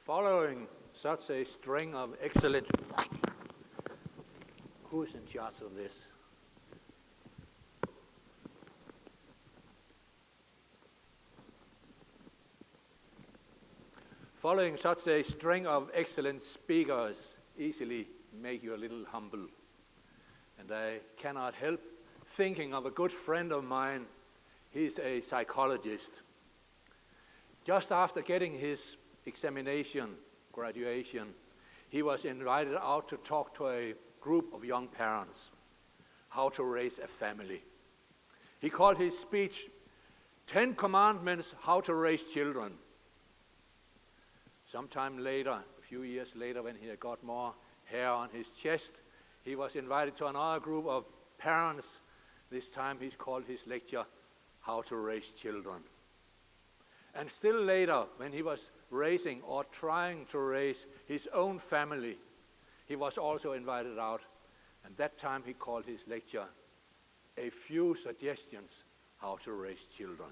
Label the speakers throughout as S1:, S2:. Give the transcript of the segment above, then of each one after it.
S1: Following such a string of excellent... Who's in charge of this? Following such a string of excellent speakers easily make you a little humble. And I cannot help thinking of a good friend of mine. He's a psychologist. Just after getting his examination, graduation, he was invited out to talk to a group of young parents, how to raise a family. He called his speech, 10 Commandments, How to Raise Children. Sometime later, a few years later, when he had got more hair on his chest, he was invited to another group of parents. This time he's called his lecture, How to Raise Children. And still later, when he was raising or trying to raise his own family, he was also invited out. And that time he called his lecture, A Few Suggestions How to Raise Children.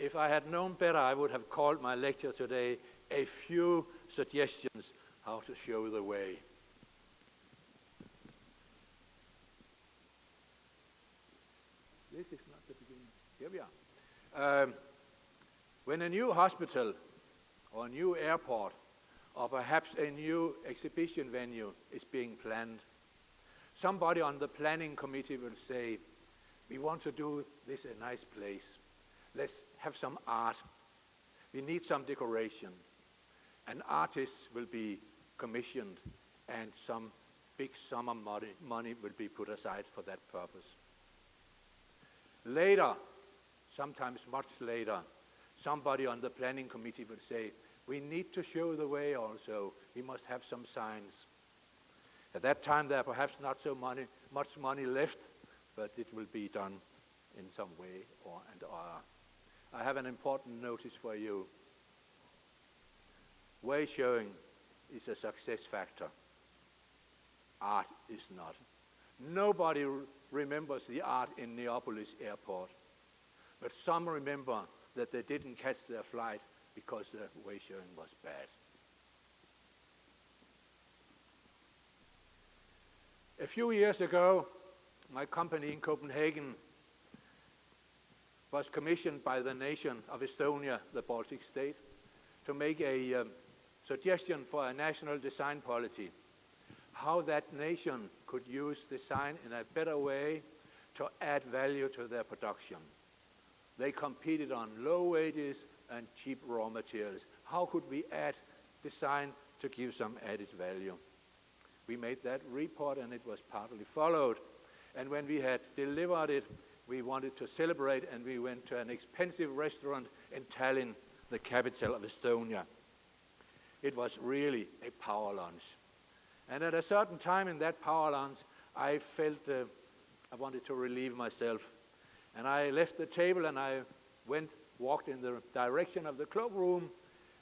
S1: If I had known better, I would have called my lecture today, A Few Suggestions How to Show the Way. This is not the beginning. Here we are. When a new hospital or a new airport or perhaps a new exhibition venue is being planned, somebody on the planning committee will say, we want to do this a nice place. Let's have some art. We need some decoration. And artists will be commissioned and some big sum of money will be put aside for that purpose. Later, sometimes much later, somebody on the planning committee will say, we need to show the way also. We must have some signs. At that time, there are perhaps not so much money left, but it will be done in some way or other. I have an important notice for you. Way showing is a success factor. Art is not. Nobody remembers the art in Neapolis airport, but some remember that they didn't catch their flight because the way showing was bad. A few years ago, my company in Copenhagen was commissioned by the nation of Estonia, the Baltic state, to make a suggestion for a national design policy, how that nation could use design in a better way to add value to their production. They competed on low wages and cheap raw materials. How could we add design to give some added value? We made that report and it was partly followed. And when we had delivered it, we wanted to celebrate and we went to an expensive restaurant in Tallinn, the capital of Estonia. It was really a power lunch. And at a certain time in that power lunch, I felt I wanted to relieve myself. And I left the table and I walked in the direction of the cloakroom,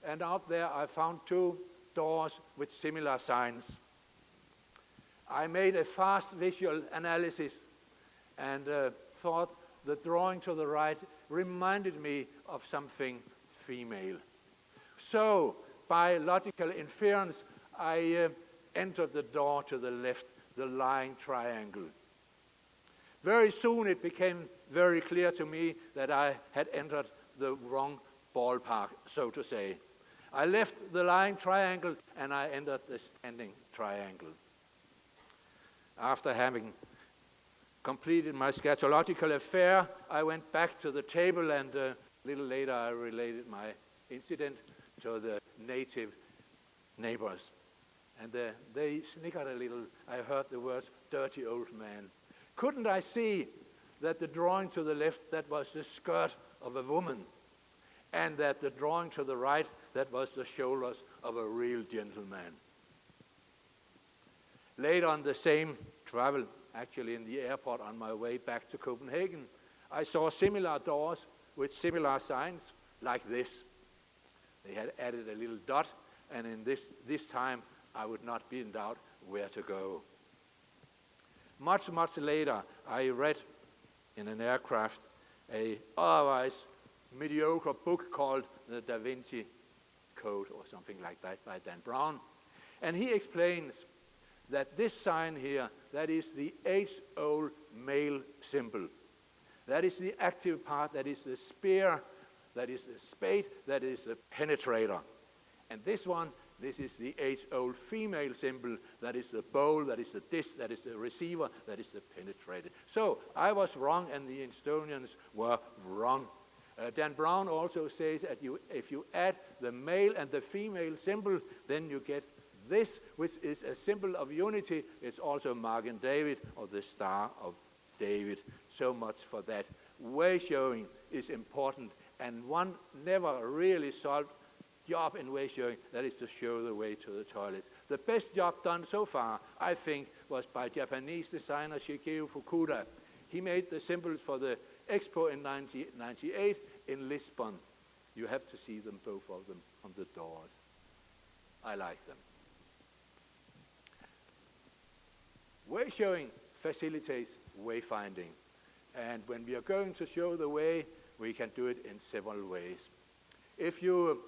S1: and out there I found 2 doors with similar signs. I made a fast visual analysis and thought the drawing to the right reminded me of something female. So, by logical inference, I entered the door to the left, the lying triangle. Very soon it became very clear to me that I had entered the wrong ballpark, so to say. I left the lying triangle and I entered the standing triangle. After having completed my scatological affair, I went back to the table and a little later I related my incident to the native neighbors. And they snickered a little. I heard the words, dirty old man. Couldn't I see that the drawing to the left, that was the skirt of a woman, and that the drawing to the right, that was the shoulders of a real gentleman? Later on the same travel, actually in the airport on my way back to Copenhagen, I saw similar doors with similar signs like this. They had added a little dot, and in this time I would not be in doubt where to go. Much later, I read in an aircraft a otherwise mediocre book called The Da Vinci code or something like that by Dan Brown. And he explains that this sign here, that is the age-old male symbol. That is the active part, that is the spear, that is the spade, that is the penetrator. And this one, this is the age-old female symbol, that is the bowl, that is the dish, that is the receiver, that is the penetrator. So I was wrong and the Estonians were wrong. Dan Brown also says that if you add the male and the female symbol, then you get this, which is a symbol of unity. It's also Magen David, or the Star of David. So much for that. Way showing is important, and one never really solved job in way showing, that is to show the way to the toilets. The best job done so far, I think, was by Japanese designer Shigeo Fukuda. He made the symbols for the Expo in 1998 in Lisbon. You have to see them, both of them, on the doors. I like them. Way showing facilitates wayfinding. And when we are going to show the way, we can do it in several ways. If you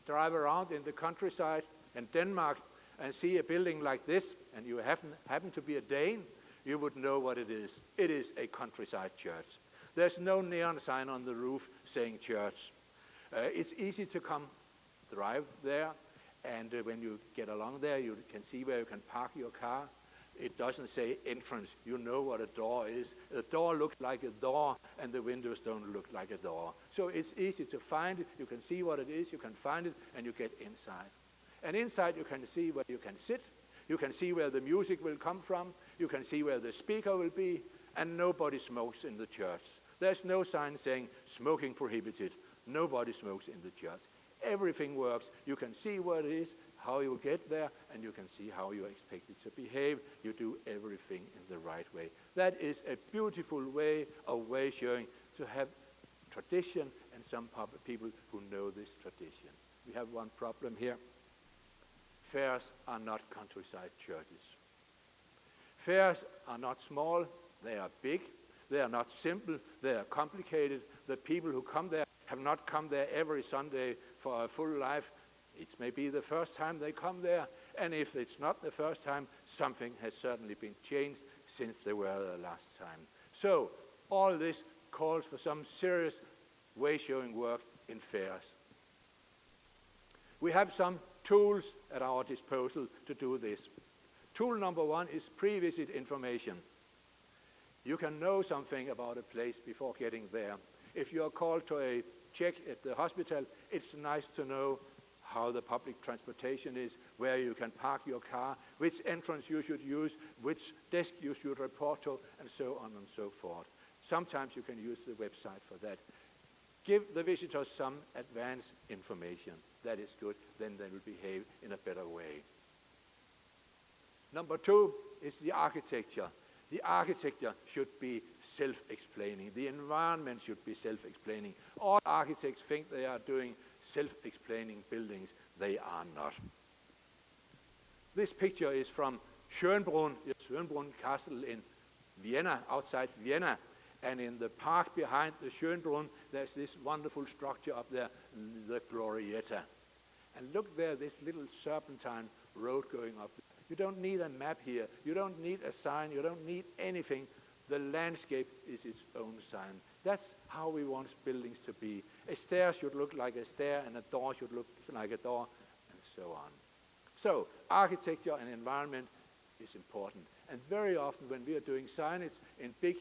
S1: drive around in the countryside in Denmark and see a building like this, and you happen to be a Dane, you would know what it is. It is a countryside church. There's no neon sign on the roof saying church. It's easy to drive there, and when you get along there, you can see where you can park your car. It doesn't say entrance. You know what a door is. The door looks like a door, and the windows don't look like a door. So it's easy to find it. You can see what it is. You can find it, and you get inside. And inside, you can see where you can sit. You can see where the music will come from. You can see where the speaker will be. And nobody smokes in the church. There's no sign saying smoking prohibited. Nobody smokes in the church. Everything works. You can see what it is, how you get there, and you can see how you expect it to behave. You do everything in the right way. That is a beautiful way of way showing, to have tradition and some people who know this tradition. We have one problem here. Fairs are not countryside churches. Fairs are not small, they are big, they are not simple, they are complicated. The people who come there have not come there every Sunday for a full life. It may be the first time they come there, and if it's not the first time, something has certainly been changed since they were there last time. So all this calls for some serious way-showing work in fairs. We have some tools at our disposal to do this. Tool number one is pre-visit information. You can know something about a place before getting there. If you are called to a check at the hospital, it's nice to know how the public transportation is, where you can park your car, which entrance you should use, which desk you should report to, and so on and so forth. Sometimes you can use the website for that. Give the visitors some advance information. That is good. Then they will behave in a better way. Number two is the architecture. The architecture should be self-explaining. The environment should be self-explaining. All architects think they are doing self-explaining buildings. They are not. This picture is from Schönbrunn, the Schönbrunn Castle in Vienna, outside Vienna. And in the park behind the Schönbrunn, there's this wonderful structure up there, the Glorietta. And look there, this little serpentine road going up. You don't need a map here. You don't need a sign. You don't need anything. The landscape is its own sign. That's how we want buildings to be. A stair should look like a stair, and a door should look like a door, and so on. So architecture and environment is important. And very often when we are doing signage in big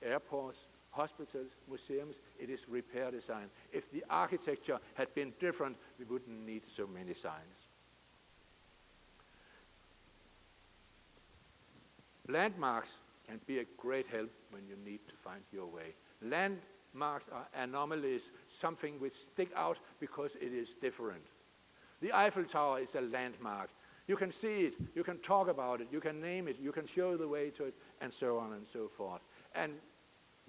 S1: airports, hospitals, museums, it is repair design. If the architecture had been different, we wouldn't need so many signs. Landmarks can be a great help when you need to find your way. Landmarks are anomalies, something which stick out because it is different. The Eiffel Tower is a landmark. You can see it, you can talk about it, you can name it, you can show the way to it, and so on and so forth. And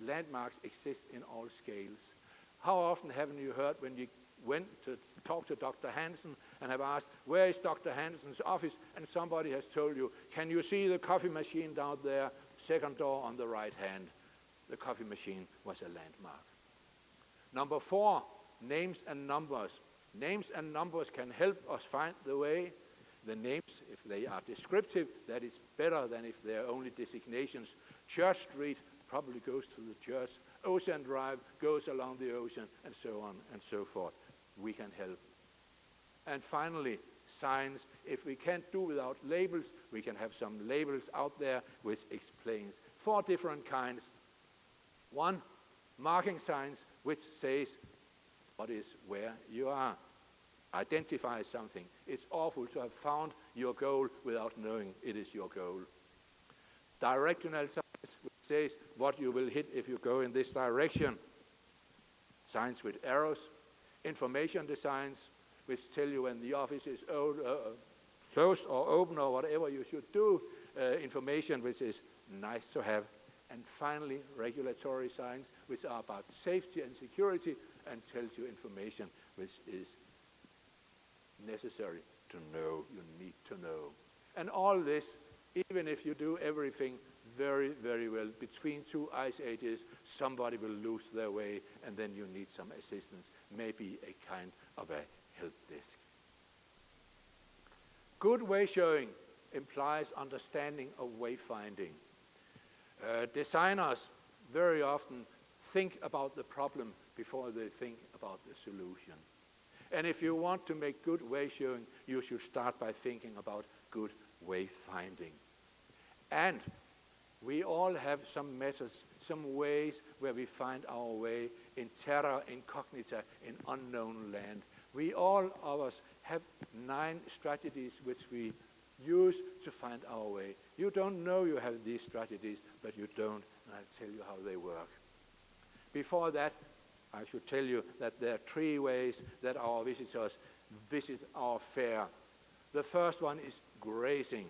S1: landmarks exist in all scales. How often haven't you heard when you went to talk to Dr. Hansen and have asked, where is Dr. Hansen's office? And somebody has told you, can you see the coffee machine down there, second door on the right hand? The coffee machine was a landmark. Number four, names and numbers. Names and numbers can help us find the way. The names, if they are descriptive, that is better than if they are only designations. Church Street probably goes to the church. Ocean Drive goes along the ocean, and so on and so forth. We can help. And finally, signs. If we can't do without labels, we can have some labels out there which explains 4 different kinds. 1, marking signs, which says what is where you are. Identify something. It's awful to have found your goal without knowing it is your goal. Directional signs, which says what you will hit if you go in this direction. Signs with arrows. Information designs, which tell you when the office is closed or open or whatever you should do. Information which is nice to have. And finally, regulatory signs, which are about safety and security and tells you information which is necessary to know, you need to know. And all this, even if you do everything very, very well, between 2 ice ages, somebody will lose their way, and then you need some assistance, maybe a kind of a help desk. Good way showing implies understanding of wayfinding. Designers very often think about the problem before they think about the solution. And if you want to make good way showing, you should start by thinking about good wayfinding. And we all have some methods, some ways where we find our way in terra incognita, in unknown land. We all of us have 9 strategies which we use to find our way. You don't know you have these strategies, but you don't, and I'll tell you how they work. Before that, I should tell you that there are 3 ways that our visitors visit our fair. The first one is grazing.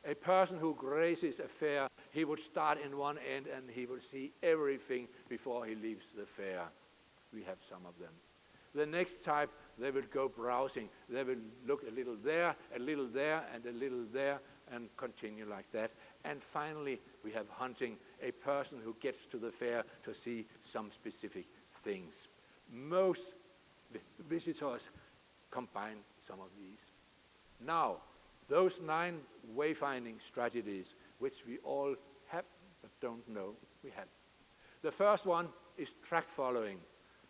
S1: A person who grazes a fair, he would start in one end and he will see everything before he leaves the fair. We have some of them. The next type, they will go browsing. They will look a little there, and a little there, and continue like that. And finally, we have hunting, a person who gets to the fair to see some specific things. Most visitors combine some of these. Now, those 9 wayfinding strategies, which we all have but don't know we have. The first one is track following.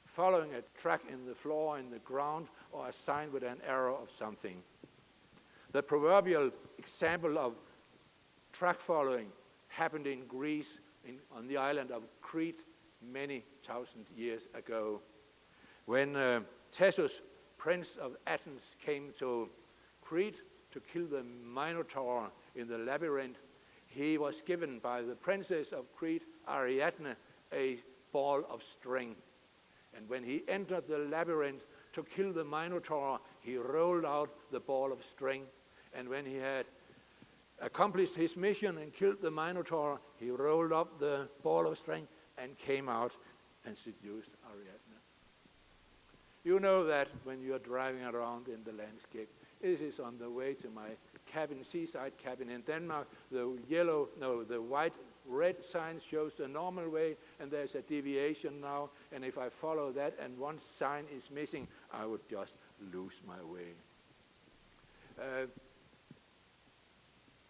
S1: Following a track in the floor, in the ground, or a sign with an arrow of something. The proverbial example of track following happened in Greece, on the island of Crete, many thousand years ago. When Theseus, prince of Athens, came to Crete to kill the Minotaur in the labyrinth, he was given by the princess of Crete, Ariadne, a ball of string. And when he entered the labyrinth to kill the Minotaur, he rolled out the ball of string. And when he had accomplished his mission and killed the Minotaur, he rolled up the ball of string and came out and seduced Ariadne. You know that when you are driving around in the landscape. This is on the way to my cabin, seaside cabin in Denmark. The red sign shows the normal way, and there's a deviation now, and if I follow that and one sign is missing, I would just lose my way.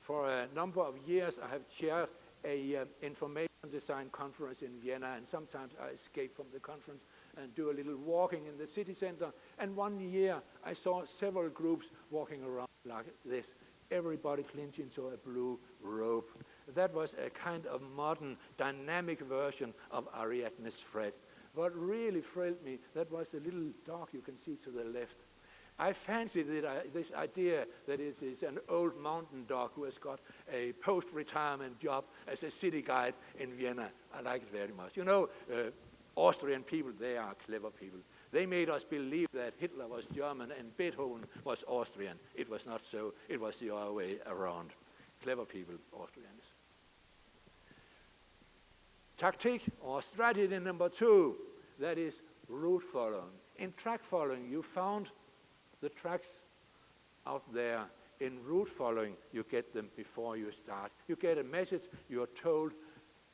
S1: For a number of years, I have chaired a information design conference in Vienna, and sometimes I escape from the conference and do a little walking in the city center. And one year, I saw several groups walking around like this, everybody clinched into a blue robe. That was a kind of modern, dynamic version of Ariadne's thread. What really thrilled me, that was a little dog you can see to the left. I fancied this idea that it is an old mountain dog who has got a post-retirement job as a city guide in Vienna. I like it very much. You know, Austrian people, they are clever people. They made us believe that Hitler was German and Beethoven was Austrian. It was not so. It was the other way around. Clever people, Austrians. Tactic or strategy number 2, that is route following. In track following, you found the tracks out there. In route following, you get them before you start. You get a message, you are told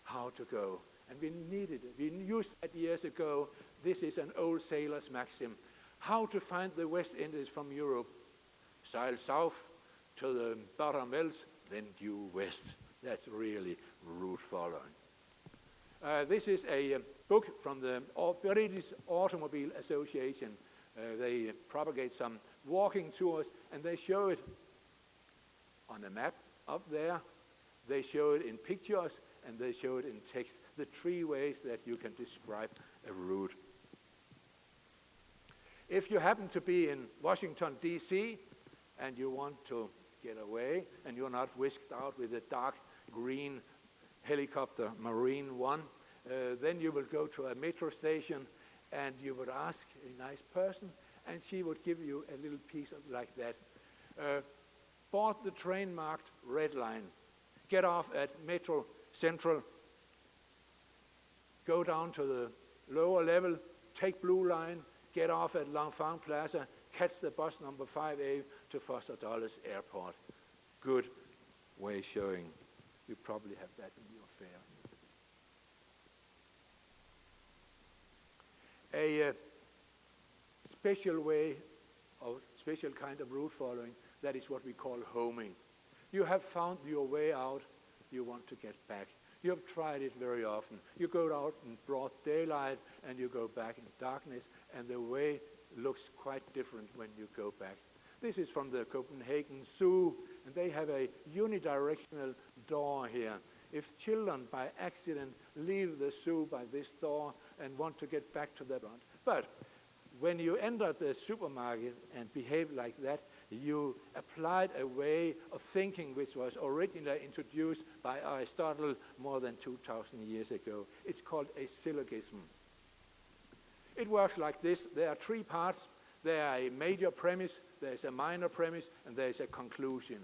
S1: how to go. And we needed it. We used that years ago. This is an old sailor's maxim. How to find the West Indies from Europe? Sail south to the buttermills, then due west. That's really route following. This is a book from the British Automobile Association. They propagate some walking tours, and they show it on a map up there. They show it in pictures, and they show it in text. The 3 ways that you can describe a route. If you happen to be in Washington, D.C., and you want to get away, and you're not whisked out with a dark green helicopter, Marine One, then you will go to a metro station, and you would ask a nice person, and she would give you a little piece of like that. Board the train marked Red Line. Get off at Metro Central. Go down to the lower level, take Blue Line, get off at L'Enfant Plaza, catch the bus number 5A to Foster Dulles Airport. Good way showing. You probably have that in your fare. A special way, or special kind of route following, that is what we call homing. You have found your way out, you want to get back. You have tried it very often. You go out in broad daylight and you go back in darkness, and the way looks quite different when you go back. This is from the Copenhagen Zoo, and they have a unidirectional door here. If children by accident leave the zoo by this door and want to get back to their front. But when you enter the supermarket and behave like that, you applied a way of thinking which was originally introduced by Aristotle more than 2,000 years ago. It's called a syllogism. It works like this. There are 3 parts. There are a major premise, there's a minor premise, and there's a conclusion.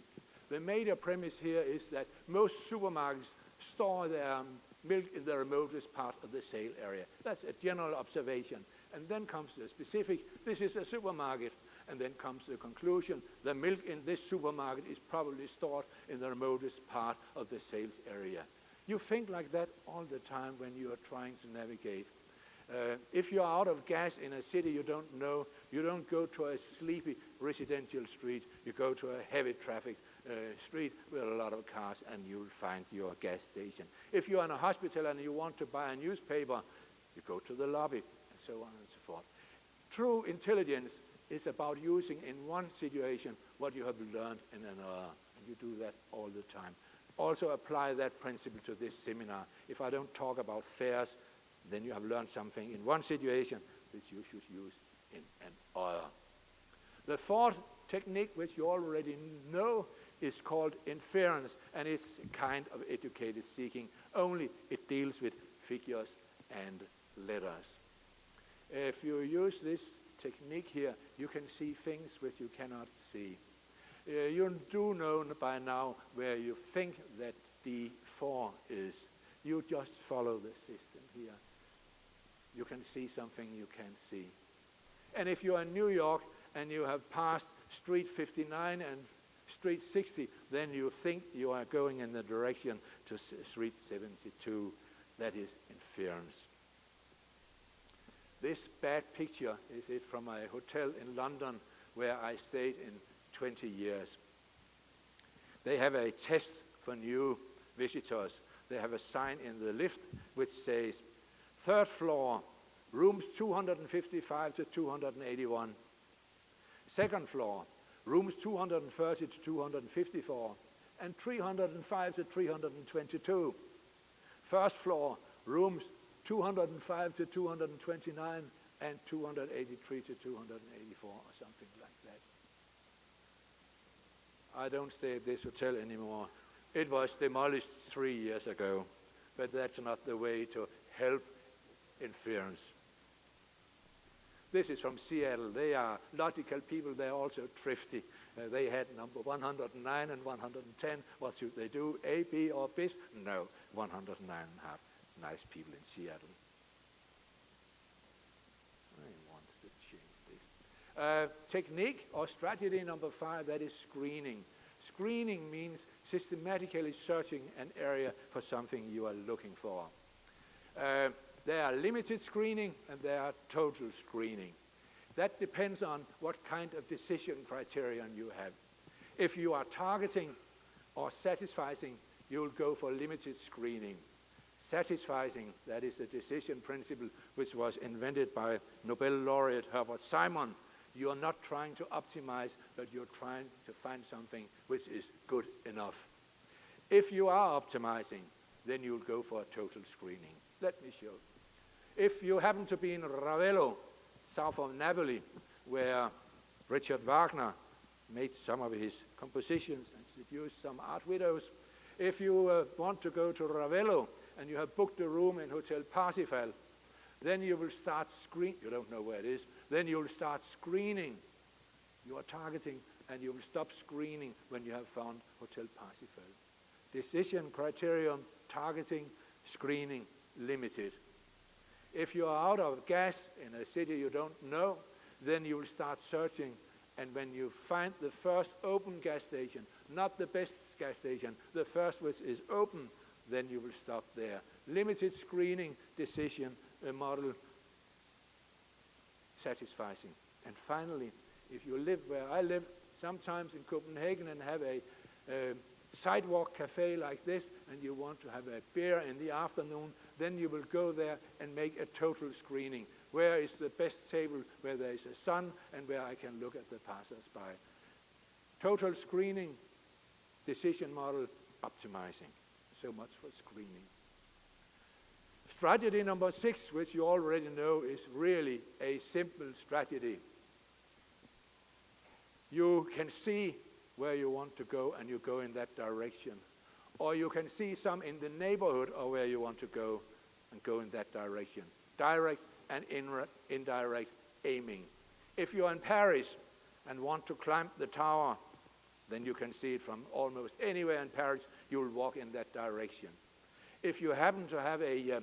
S1: The major premise here is that most supermarkets store their milk in the remotest part of the sale area. That's a general observation. And then comes the specific, this is a supermarket. And then comes the conclusion, the milk in this supermarket is probably stored in the remotest part of the sales area. You think like that all the time when you are trying to navigate. If you're out of gas in a city you don't know, you don't go to a sleepy residential street, you go to a heavy traffic street with a lot of cars, and you'll find your gas station. If you're in a hospital and you want to buy a newspaper, you go to the lobby, and so on and so forth. True intelligence is about using in one situation what you have learned in another, and you do that all the time. Also apply that principle to this seminar. If I don't talk about fares, then you have learned something in one situation which you should use in another. The 4th technique, which you already know, is called inference, and it's a kind of educated seeking, only it deals with figures and letters. If you use this technique here, you can see things which you cannot see. You do know by now where you think that D4 is. You just follow the system here. You can see something you can't see. And if you are in New York and you have passed Street 59 and Street 60, then you think you are going in the direction to Street 72. That is inference. This bad picture is it from a hotel in London where I stayed in 20 years. They have a test for new visitors. They have a sign in the lift which says, 3rd floor, rooms 255 to 281. 2nd floor, rooms 230 to 254, and 305 to 322. 1st floor, rooms 205 to 229, and 283 to 284, or something like that. I don't stay at this hotel anymore. It was demolished 3 years ago, but that's not the way to help inference. This is from Seattle. They are logical people. They're also thrifty. They had number 109 and 110. What should they do? A, B, or BIS? No, 109 have nice people in Seattle. I want to change this. Technique or strategy number 5, that is screening. Screening means systematically searching an area for something you are looking for. There are limited screening and there are total screening. That depends on what kind of decision criterion you have. If you are targeting or satisficing, you will go for limited screening. Satisficing, that is the decision principle which was invented by Nobel laureate Herbert Simon. You are not trying to optimize, but you're trying to find something which is good enough. If you are optimizing, then you'll go for a total screening. Let me show. If you happen to be in Ravello, south of Napoli, where Richard Wagner made some of his compositions and seduced some art widows, if you want to go to Ravello and you have booked a room in Hotel Parsifal, then you will start screening. You don't know where it is. Then you will start screening. You are targeting, and you will stop screening when you have found Hotel Parsifal. Decision criterion, targeting, screening, limited. If you are out of gas in a city you don't know, then you will start searching, and when you find the first open gas station, not the best gas station, the first which is open, then you will stop there. Limited screening, decision, a model, satisficing. And finally, if you live where I live, sometimes in Copenhagen, and have a sidewalk cafe like this, and you want to have a beer in the afternoon, then you will go there and make a total screening. Where is the best table where there is a sun and where I can look at the passers-by? Total screening, decision model, optimizing. So much for screening. Strategy number 6, which you already know, is really a simple strategy. You can see where you want to go and you go in that direction. Or you can see some in the neighborhood of where you want to go and go in that direction. Direct and indirect aiming. If you're in Paris and want to climb the tower, then you can see it from almost anywhere in Paris. You will walk in that direction. If you happen to have a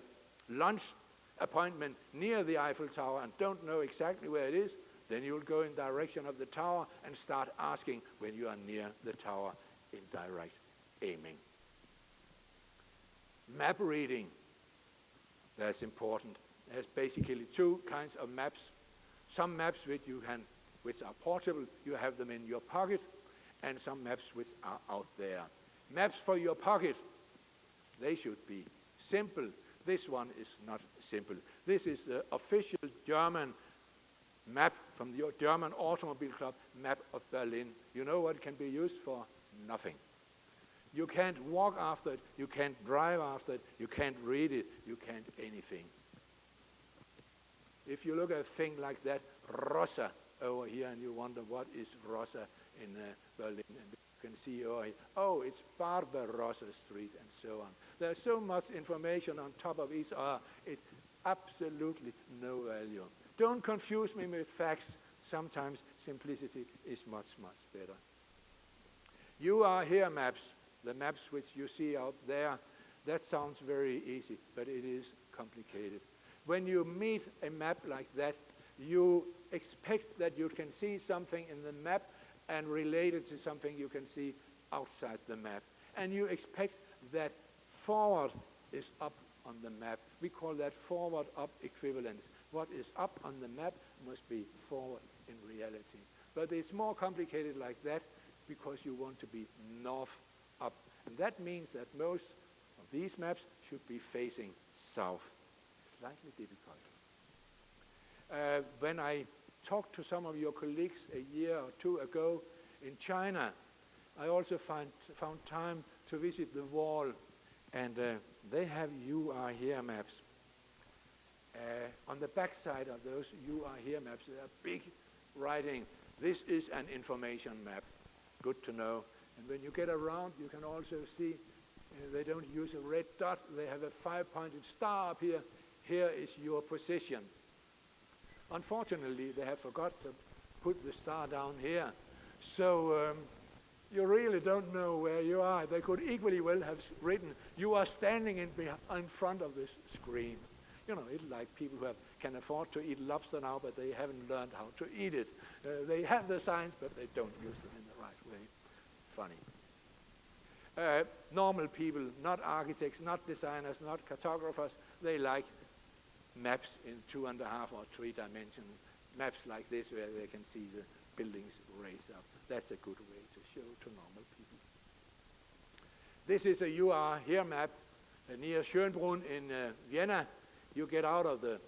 S1: lunch appointment near the Eiffel Tower and don't know exactly where it is, then you will go in direction of the tower and start asking when you are near the tower in direct aiming. Map reading, that's important. There's basically 2 kinds of maps. Some maps which are portable, you have them in your pocket, and some maps which are out there. Maps for your pocket, they should be simple. This one is not simple. This is the official German map from the German Automobile Club, map of Berlin. You know what it can be used for? Nothing. You can't walk after it, you can't drive after it, you can't read it, you can't anything. If you look at a thing like that, Rossa over here, and you wonder what is Rossa in Berlin, and you can see over here, oh, it's Barbarossa Street, and so on. There's so much information on top of each other, it's absolutely no value. Don't confuse me with facts. Sometimes simplicity is much, much better. You are here maps, the maps which you see out there. That sounds very easy, but it is complicated. When you meet a map like that, you expect that you can see something in the map and relate it to something you can see outside the map. And you expect that forward is up on the map. We call that forward-up equivalence. What is up on the map must be forward in reality. But it's more complicated like that because you want to be north-up. And that means that most of these maps should be facing south. Slightly difficult. When I talked to some of your colleagues a year or 2 ago in China, I also found time to visit the wall, and they have "You Are Here" maps. On the back side of those "You Are Here" maps, there are big writing, "This is an information map." Good to know. And when you get around, you can also see they don't use a red dot, they have a 5-pointed star up here. Here is your position. Unfortunately, they have forgot to put the star down here. So you really don't know where you are. They could equally well have written, "You are standing in front of this screen." You know, it's like people who can afford to eat lobster now, but they haven't learned how to eat it. They have the signs, but they don't use them in the right way. Funny. Normal people, not architects, not designers, not cartographers, they like maps in 2.5 or 3 dimensions. maps like this where they can see the buildings raise up. That's a good way to show to normal people. This is a UR here map near Schönbrunn in Vienna. You get out of the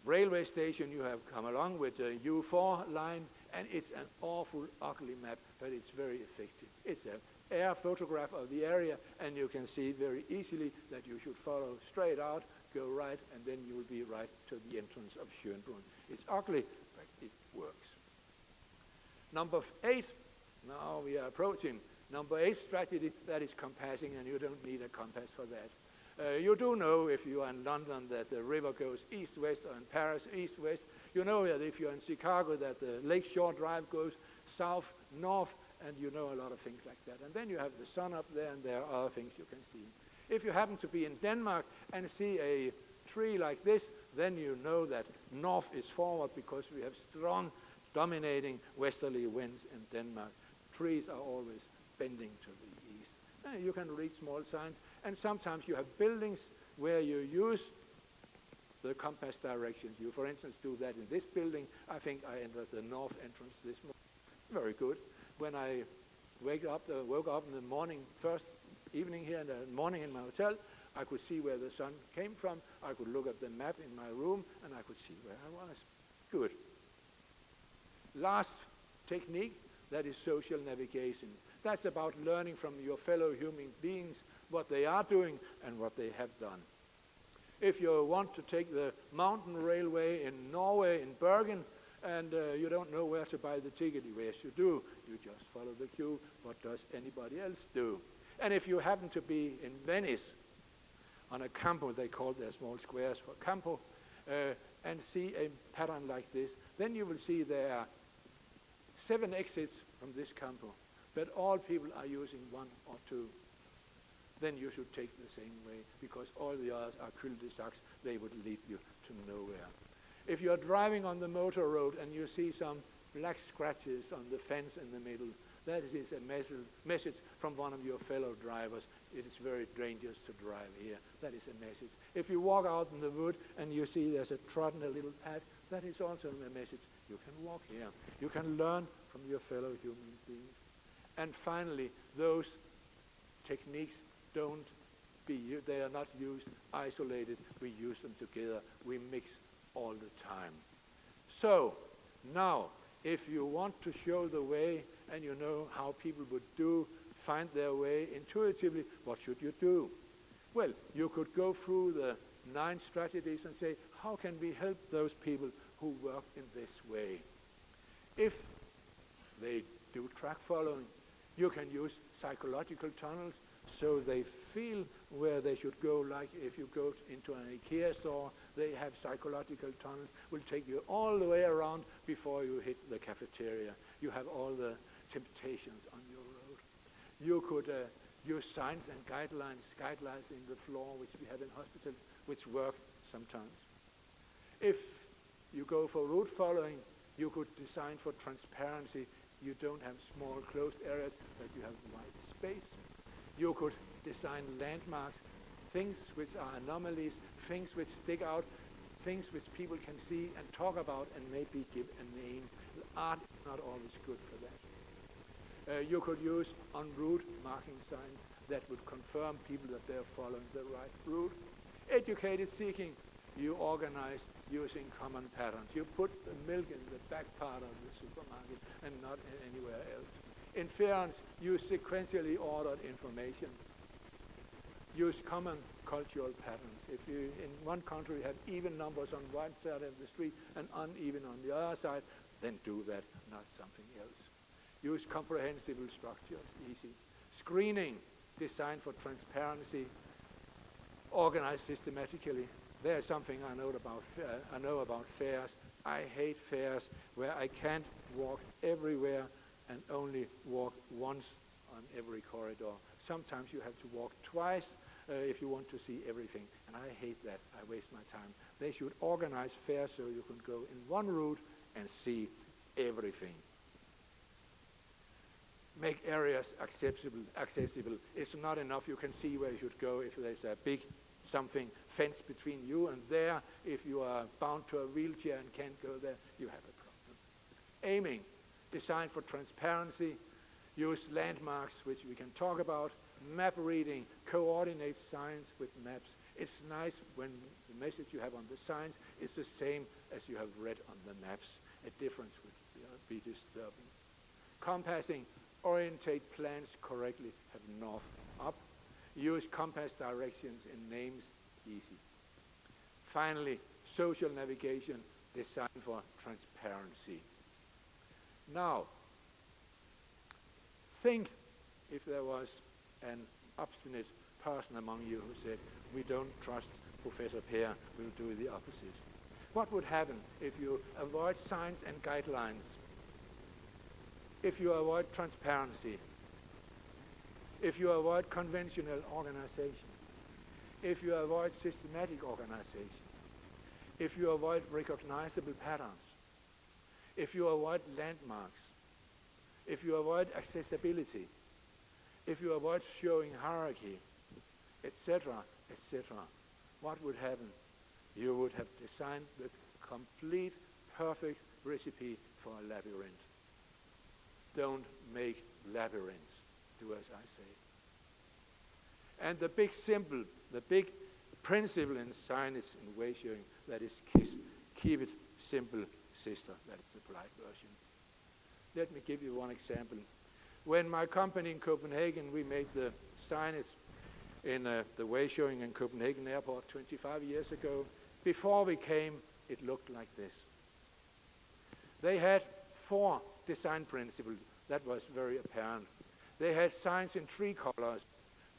S1: railway station, you have come along with the U4 line, and it's an awful, ugly map, but it's very effective. It's an air photograph of the area, and you can see very easily that you should follow straight out, go right, and then you will be right to the entrance of Schönbrunn. It's ugly, but it works. Number 8, now we are approaching number 8 strategy, that is compassing, and you don't need a compass for that. You do know, if you are in London, that the river goes east-west, or in Paris, east-west. You know that if you're in Chicago, that the Lakeshore Drive goes south-north, and you know a lot of things like that. And then you have the sun up there, and there are other things you can see. If you happen to be in Denmark and see a tree like this, then you know that north is forward, because we have strong, dominating westerly winds in Denmark. Trees are always bending to the east. You can read small signs, and sometimes you have buildings where you use the compass directions. You, for instance, do that in this building. I think I entered the north entrance this morning. Very good. When I woke up in the morning, first evening here in the morning in my hotel, I could see where the sun came from. I could look at the map in my room, and I could see where I was. Good. Last technique, that is social navigation. That's about learning from your fellow human beings what they are doing and what they have done. If you want to take the mountain railway in Norway, in Bergen, and you don't know where to buy the ticket, yes, you do. You just follow the queue. What does anybody else do? And if you happen to be in Venice, on a campo, they call their small squares for campo, and see a pattern like this, then you will see there are 7 exits from this campo, but all people are using 1 or 2. Then you should take the same way, because all the others are cul-de-sacs. They would lead you to nowhere. If you're driving on the motor road and you see some black scratches on the fence in the middle, that is a message from one of your fellow drivers. It is very dangerous to drive here. That is a message. If you walk out in the wood and you see there's a trodden a little path, that is also a message. You can walk here. You can learn from your fellow human beings. And finally, those techniques they are not used isolated. We use them together. We mix all the time. So now, if you want to show the way and you know how people would find their way intuitively, what should you do? Well, you could go through the 9 strategies and say, how can we help those people who work in this way? If they do track following, you can use psychological tunnels so they feel where they should go. Like if you go into an IKEA store, they have psychological tunnels, will take you all the way around before you hit the cafeteria. You have all the temptations on your road. You could use signs and guidelines in the floor, which we have in hospitals, which work sometimes. If you go for route following, you could design for transparency. You don't have small closed areas, but you have wide space. You could design landmarks, things which are anomalies, things which stick out, things which people can see and talk about and maybe give a name. Art is not always good for that. You could use en route marking signs that would confirm people that they're following the right route. Educated seeking, you organize using common patterns. You put the milk in the back part of the supermarket and not anywhere else. Inference, use sequentially ordered information. Use common cultural patterns. If you in one country have even numbers on one side of the street and uneven on the other side, then do that, not something else. Use comprehensible structures, easy. Screening, designed for transparency, organized systematically. There's something I know about fairs. I hate fairs where I can't walk everywhere and only walk once on every corridor. Sometimes you have to walk twice if you want to see everything, and I hate that. I waste my time. They should organize fairs so you can go in one route and see everything. Make areas accessible. It's not enough you can see where you should go if there's a big something fenced between you and there. If you are bound to a wheelchair and can't go there, you have a problem. Aiming, design for transparency, use landmarks, which we can talk about, map reading, coordinate signs with maps. It's nice when the message you have on the signs is the same as you have read on the maps. A difference would be disturbing. Compassing, orientate plans correctly, have north up. Use compass directions in names, easy. Finally, social navigation, design for transparency. Now, think if there was an obstinate person among you who said, we don't trust Professor Per, we'll do the opposite. What would happen if you avoid signs and guidelines? If you avoid transparency? If you avoid conventional organization? If you avoid systematic organization? If you avoid recognizable patterns? If you avoid landmarks? If you avoid accessibility? If you avoid showing hierarchy, etc., etc., what would happen? You would have designed the complete, perfect recipe for a labyrinth. Don't make labyrinths, do as I say. And the big symbol, the big principle in signage and way showing, that is keep it simple, sister. That's the polite version. Let me give you one example. When my company in Copenhagen, we made the signage in the way showing in Copenhagen Airport 25 years ago. Before we came, it looked like this. They had 4 design principles. That was very apparent. They had signs in 3 colors.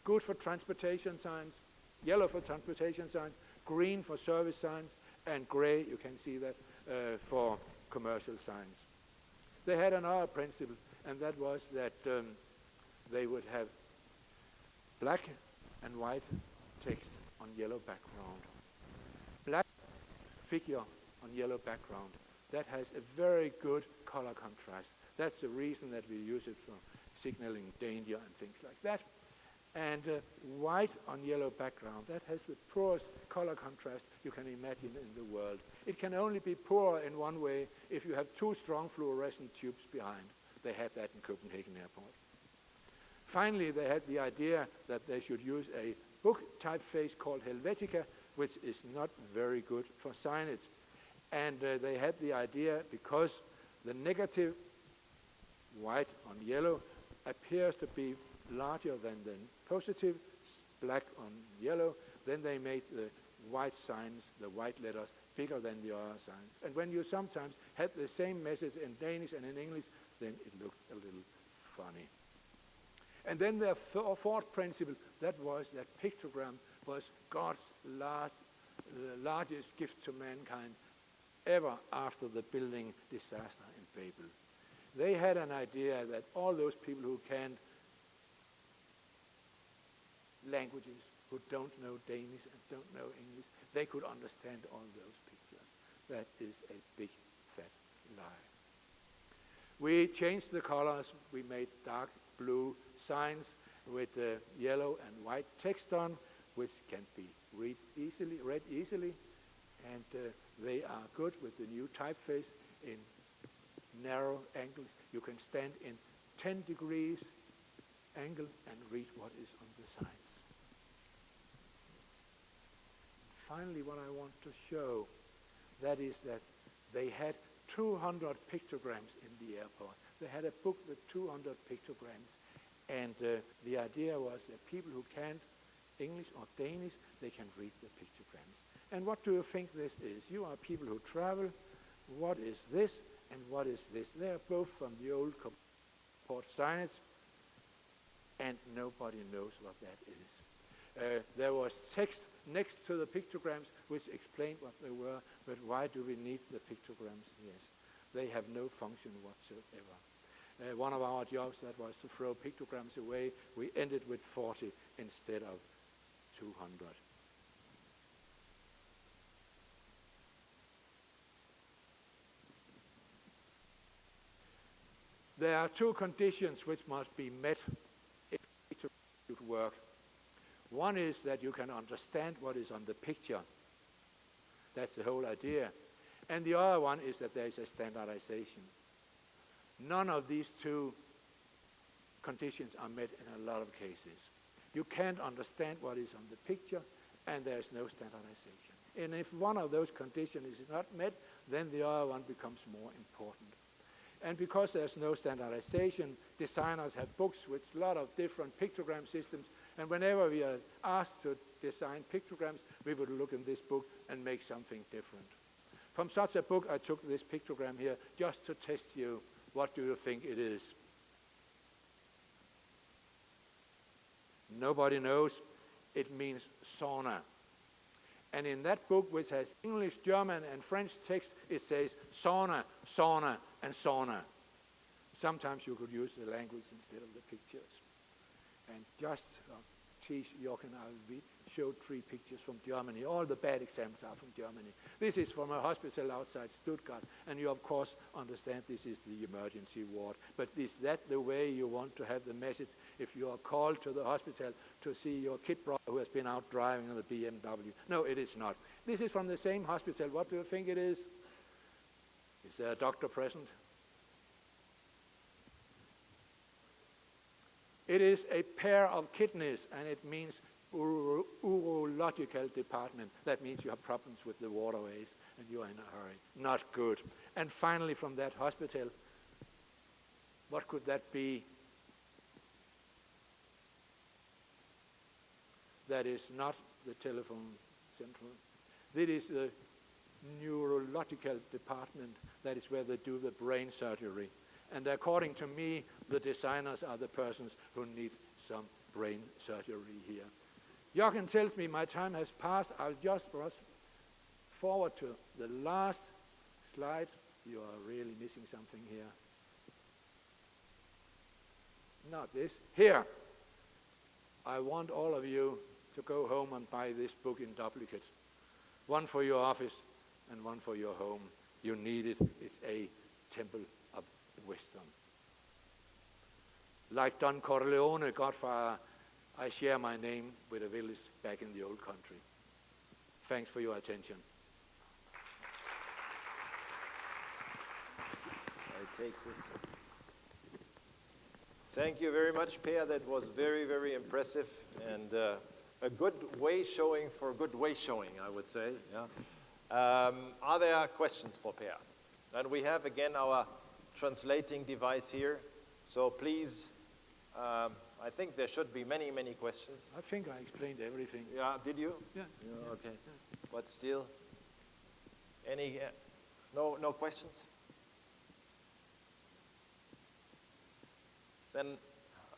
S1: Good for transportation signs, yellow for transportation signs, green for service signs, and gray, you can see that, for commercial signs. They had another principle, and that was that they would have black and white text on yellow background. Black figure on yellow background. That has a very good color contrast. That's the reason that we use it for signaling danger and things like that. And white on yellow background, that has the poorest color contrast you can imagine in the world. It can only be poor in one way if you have 2 strong fluorescent tubes behind. They had that in Copenhagen Airport. Finally, they had the idea that they should use a book typeface called Helvetica, which is not very good for signage. And they had the idea, because the negative, white on yellow, appears to be larger than the positive, black on yellow, then they made the white signs, the white letters, bigger than the other signs. And when you sometimes had the same message in Danish and in English, then it looked a little funny. And then the 4th principle, that was that pictogram was God's largest gift to mankind ever after the building disaster in Babel. They had an idea that all those people who can't languages, who don't know Danish and don't know English, they could understand all those pictures. That is a big, fat lie. We changed the colors. We made dark blue signs with yellow and white text on, which can be read easily, and they are good with the new typeface in narrow angles. You can stand in 10 degrees angle and read what is on the signs. Finally, what I want to show, that is that they had 200 pictograms in the airport. They had a book with 200 pictograms, and the idea was that people who can't English or Danish, they can read the pictograms. And what do you think this is? You are people who travel. What is this and what is this? They are both from the old port signage, and nobody knows what that is. There was text next to the pictograms which explained what they were, but why do we need the pictograms? Yes, they have no function whatsoever. One of our jobs, that was to throw pictograms away. We ended with 40 instead of 200. There are 2 conditions which must be met if it should work. One is that you can understand what is on the picture. That's the whole idea. And the other one is that there is a standardization. None of these two conditions are met in a lot of cases. You can't understand what is on the picture, and there is no standardization. And if one of those conditions is not met, then the other one becomes more important. And because there's no standardization, designers have books with a lot of different pictogram systems, and whenever we are asked to design pictograms, we would look in this book and make something different. From such a book, I took this pictogram here just to test you. What do you think it is? Nobody knows. It means sauna. And in that book, which has English, German, and French text, it says sauna, sauna, and sauna. Sometimes you could use the language instead of the pictures. And just teach Jochen, we showed 3 pictures from Germany. All the bad examples are from Germany. This is from a hospital outside Stuttgart, and you of course understand this is the emergency ward. But is that the way you want to have the message if you are called to the hospital to see your kid brother who has been out driving on the BMW? No, it is not. This is from the same hospital. What do you think it is? Is there a doctor present? It is a pair of kidneys, and it means urological department. That means you have problems with the waterways, and you are in a hurry. Not good. And finally, from that hospital, what could that be? That is not the telephone central. That is the neurological department. That is where they do the brain surgery. And according to me, the designers are the persons who need some brain surgery here. Jochen tells me my time has passed. I'll just rush forward to the last slide. You are really missing something here. Not this. Here. I want all of you to go home and buy this book in duplicate. One for your office and one for your home. You need it. It's a temple of wisdom. Like Don Corleone, Godfather, I share my name with a village back in the old country. Thanks for your attention.
S2: I take this. Thank you very much, Per. That was very, very impressive, and a good way showing for good way showing, I would say. Yeah. Are there questions for Per? And we have again our translating device here. So please, I think there should be many, many questions.
S1: I think I explained everything.
S2: Yeah, did you?
S1: Yeah.
S2: Okay. Yeah. But still, any, no questions? Then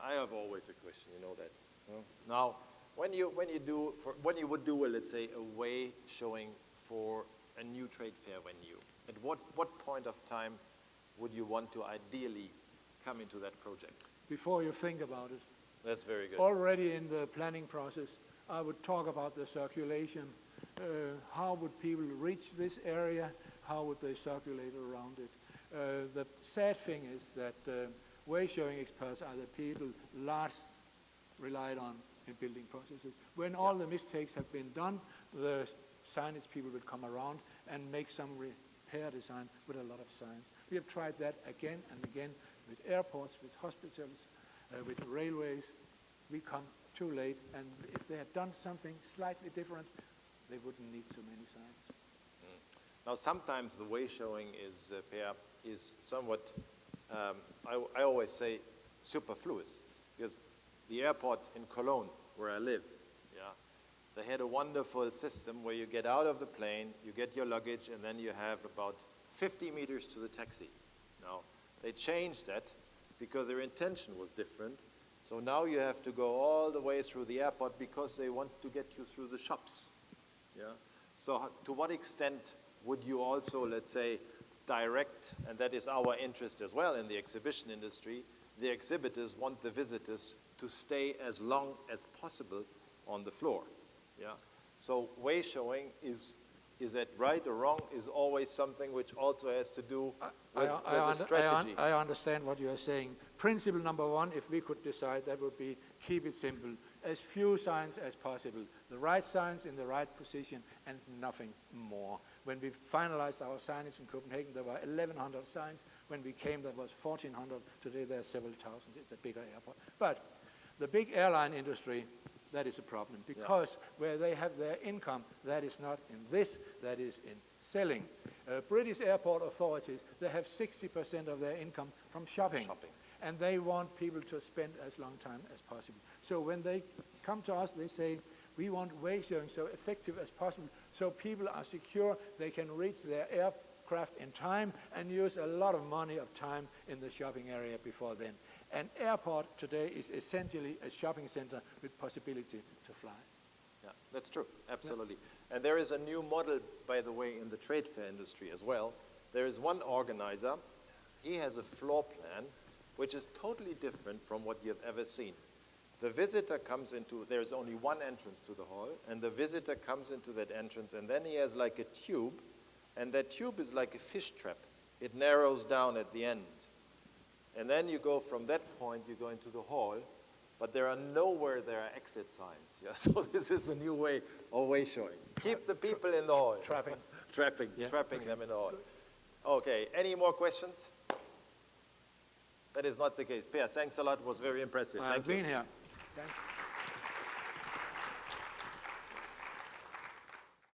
S2: I have always a question, you know that. Now, when you would do, let's say, a way showing for a new trade fair venue, at what point of time would you want to ideally come into that project?
S1: Before you think about it.
S2: That's very good.
S1: Already in the planning process, I would talk about the circulation. How would people reach this area? How would they circulate around it? The sad thing is that way showing experts are the people last relied on in building processes. When all the mistakes have been done, the signage people will come around and make some repair design with a lot of science. We have tried that again and again with airports, with hospitals, with railways. We come too late, and if they had done something slightly different, they wouldn't need so many signs.
S2: Now, sometimes the way showing is somewhat, I always say, superfluous, because the airport in Cologne, where I live, they had a wonderful system where you get out of the plane, you get your luggage, and then you have about 50 meters to the taxi. Now, they changed that because their intention was different. So now you have to go all the way through the airport because they want to get you through the shops. Yeah. So to what extent would you also, let's say, direct, and that is our interest as well in the exhibition industry, the exhibitors want the visitors to stay as long as possible on the floor. Yeah. So way showing is that right or wrong, is always something which also has to do with a strategy.
S1: I understand what you are saying. Principle number one, if we could decide, that would be keep it simple as few signs as possible, the right signs in the right position and nothing more. When we finalized our signage in Copenhagen, there were 1,100 signs. When we came, there was 1,400. Today, there are several thousand. It's a bigger airport. But the big airline industry, that is a problem, because where they have their income, that is not in this, that is in selling. British airport authorities, they have 60% of their income from shopping. And they want people to spend as long time as possible. So when they come to us, they say, we want way showing so effective as possible, so people are secure, they can reach their aircraft in time and use a lot of money of time in the shopping area before then. An airport today is essentially a shopping center with possibility to fly.
S2: Yeah, that's true, absolutely. Yeah. And there is a new model, by the way, in the trade fair industry as well. There is one organizer, he has a floor plan which is totally different from what you've ever seen. The visitor comes into, there's only one entrance to the hall, and the visitor comes into that entrance, and then he has like a tube, and that tube is like a fish trap. It narrows down at the end. And then you go from that point, you go into the hall, but there are nowhere there are exit signs. Yeah? So this is a new way of way showing. Keep the people in the hall.
S1: Trapping.
S2: Trapping them in the hall. Okay, any more questions? That is not the case. Per, thanks a lot. It was very impressive.
S1: Thank you. I've been here. Thanks.